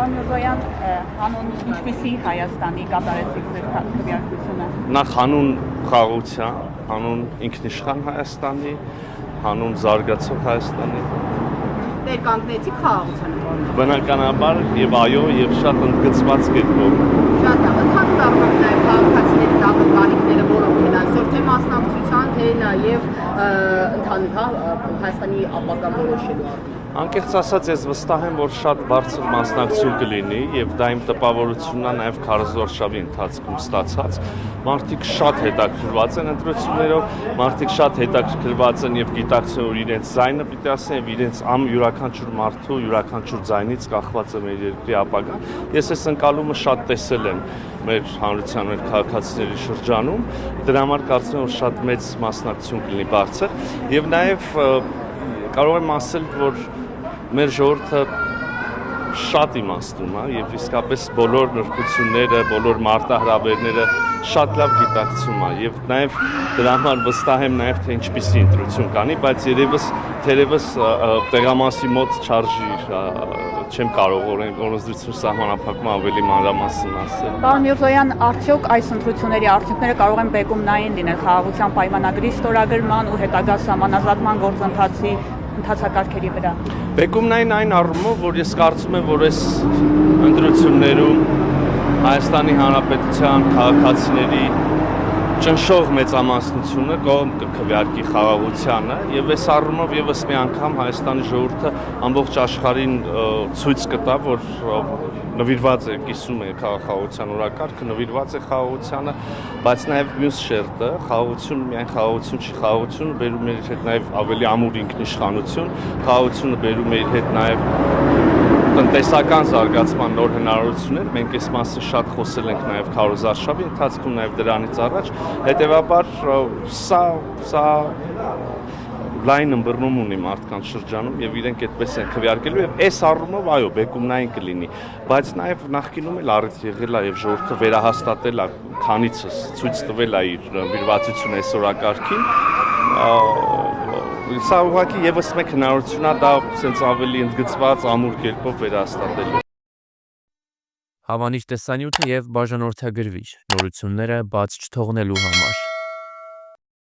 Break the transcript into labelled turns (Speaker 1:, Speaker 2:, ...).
Speaker 1: Mirzoyan հանուն ինչպեսի Հայաստանի կատարեցիք ձեր քվեարկությունը։
Speaker 2: Նախ հանուն խաղաղության, հանուն ինքնիշխան Հայաստանի, հանուն զարգացող Հայաստանի։
Speaker 3: Դեր կանգնեցիք խաղաղությանը։
Speaker 2: Բնականաբար եւ այո, եւ շատ ընդգծված կերպով։
Speaker 3: Շատ ընդհանուր առմամբ նաեւ քաղաքացիների ծաղկալիքները որոնք են այսօր թե մասնակցության, թե նաեւ ընդհանուր Հայաստանի ապագան որոշելու առումով։
Speaker 2: Անկեղծ ասած, ես վստահ եմ, որ շատ բարձր մասնակցություն կլինի եւ դա իմ տպավորությունն է նաեւ քարոզորշավի ընթացքում ստացած։ Մարդիկ շատ հետաքրքրված են ընտրություններով, մարդիկ շատ հետաքրքրված են եւ գիտակցում որ իրենց ձայնը պիտի ասեն եւ իրենց յուրաքանչյուր մարդու յուրաքանչյուր ձայնից կախված է մեր երկրի ապագան։ Ես այս ընկալումը շատ տեսել եմ մեր հանրության, մեր քաղաքացիների շրջանում, դրա համար կարծում եմ, որ շատ մեծ մասնակցություն կլինի բարձր եւ նաեւ կարող եմ ասել, որ մեր ժողովուրդը շատ իմաստուն է եւ իսկապես բոլոր նրբությունները, բոլոր մարտահրավերները շատ լավ գիտակցում է եւ նաեւ դրա համար վստահ եմ նաեւ թե ինչպիսի ընտրություն կանի, բայց թերևս տեղամասի մոտ չարժի չեմ կարող օրենսդրություն սահմանափակումը ավելի մանրամասն ասել։
Speaker 1: Պարոն Միրզոյան, արդյոք այս ընտրությունների արդյունքները կարող են բեկումնային լինել խաղաղության պայմանագրի ստորագրման ու հետագա սահմանազատման գործընթացի ընթացակարգերի վրա։
Speaker 2: Բեկումնային այն առումով, որ ես կարծում եմ, որ այս ընտրություններում Հայաստանի Հանրապետության քաղաքացիների ճնշող մեծամասնությունը կողմ կքվեարկի խաղաղությանը եւ այս առումով եւս մի անգամ Հայաստանի ժողովուրդը ամբողջ աշխարհին ցույց կտա, որ նվիրված է կիսում է խաղաղության օրակարգը, նվիրված է խաղաղությանը, բայց նաեւ մյուս շերտը խաղաղություն միայն խաղաղություն չի, խաղաղությունը բերում է իր հետ նաեւ ավելի ամուր ինքնիշխանություն, խաղաղությունը բերում է իր հետ նաեւ տնտեսական զարգացման նոր հնարավորություններ, մենք այս մասին շատ խոսել ենք նաև քարոզարշավի ընթացքում, նաև դրանից առաջ, հետևաբար սա լայն ըմբռնում ունի մարդկանց շրջանում եւ իրենք այդպես են քվեարկելու եւ այս առումով այո բեկումնային կլինի, բայց նաև նախկինում էլ առիթ եղել է եւ ժողովուրդը վերահաստատել է քանիցս ցույց տվել է իր նվիրվածությունը այս օրակարգին Սա ուղղակի եւս մեկ հնարավորություն է դա sense ավելի ընդգծված ամուր կերպով վերահաստատելու։
Speaker 4: Հավանիչ տեսանյութը եւ բաժանորդագրվիչ նորությունները բաց չթողնելու համար